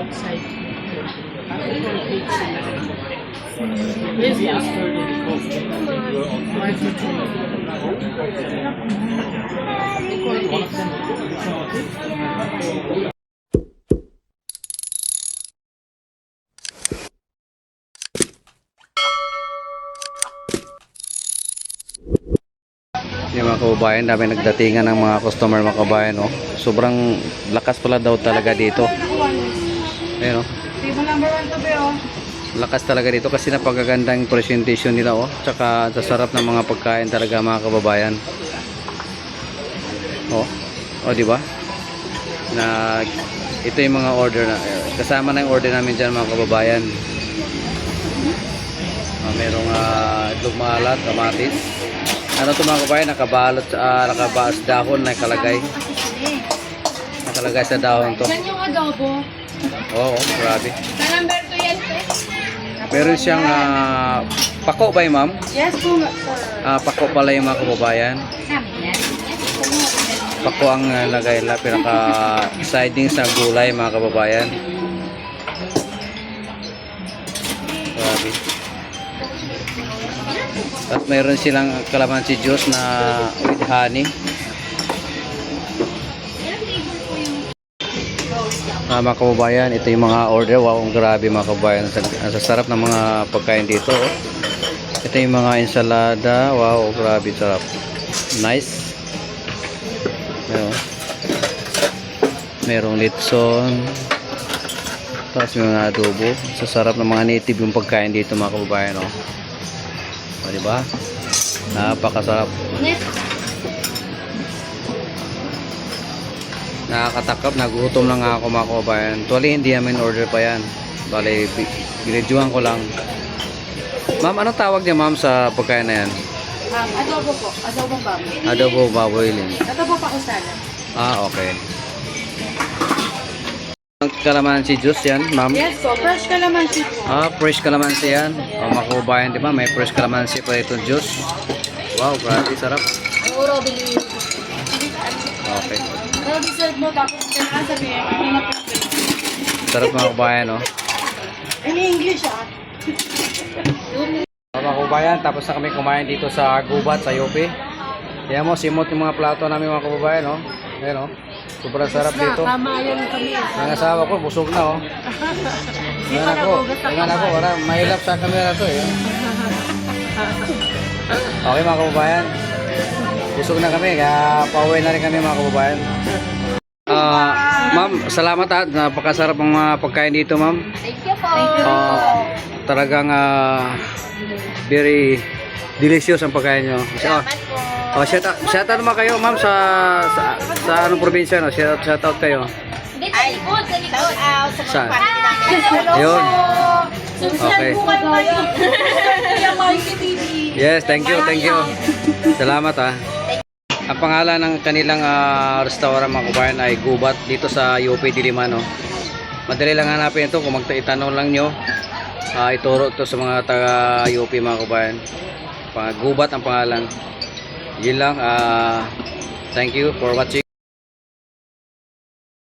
outside. This is after yung mga kababayan, dami nagdatingan ng mga customer mga kababayan, oh. Sobrang lakas pala daw talaga dito. Ayun, oh. table number 1 to be, oh. Lakas talaga dito kasi napakaganda yung presentation nila, oh. Tsaka sa sarap ng mga pagkain talaga mga kababayan. Oh. Oh, di ba? Na ito yung mga order na kasama na yung order namin diyan mga kababayan. Merong itlog maalat, kamatis. Ano to mga kababayan, nakabalot nakabaas dahon na nakalagay sa dahon to. Yan yung adobo. Oo, grabe. Sa number 2 yan, sir. Meron siyang pako ba yung ma'am? Yes po, sir. Pako pala yung mga kababayan. Pako ang lagay nila, pinaka siding sa gulay mga kababayan. Grabe. At mayroon silang calamansi juice na with honey. Mga kababayan, ito yung mga order. Wow, grabe mga kababayan. Ang sarap ng mga pagkain dito, oh. Ito yung mga ensalada. Wow, grabe sarap. Nice. Merong litson. Tapos may mga adobo. Sa sarap ng mga native yung pagkain dito mga kababayan, oh. O, diba? Napakasarap. Nakakatakap, nagutom lang ako mga kababayan. Actually, hindi namin order pa yan. Bale, binidyohan ko lang. Ma'am, anong tawag niya ma'am sa pagkain na yan? Adobo po. Adobong baboy. Adobo baboy din. Adobo pa usala. Okay. Calamansi juice yan, ma'am? Yes po, fresh calamansi po. Fresh calamansi yan. Mga kababayan, di ba? May fresh calamansi pa itong juice. Wow, grabe, sarap. Uro, bili. Okay. Pero dessert mo, tapos kailangan sabihin, hinap yung drink. Sarap mga kababayan, no? In English, ah. Mga kababayan, tapos na kami kumain dito sa Gubat, sa UP. Kaya mo, simot yung mga plato namin mga kababayan, no? Ayan, no? Sobrang sarap dito. Kamayan kami. Ang asawa ko, busog na, oh. Tingnan ako, wala, mahilap sa camera to, eh. Okay mga kababayan, busog na kami, kaya pauwi na rin kami mga kababayan. Ma'am, salamat at napakasarap ang mga pagkain dito, ma'am. Thank you po. Talagang very delicious ang pagkain nyo. Shout out naman kayo ma'am sa anong probinsya, no? Shout out kayo. Ay, good. Shout out sa mga family namin. Yun. Subscribe po kayo ngayon. Kaya Mikey TV. Yes, thank you. Salamat Ang pangalan ng kanilang restaurant mga kabayan ay Gubat dito sa UP Diliman, no? Madali lang hanapin ito kung itanong lang nyo. Ituro ito sa mga taga UP mga kabayan. Gubat ang pangalan. Yun lang. Thank you for watching.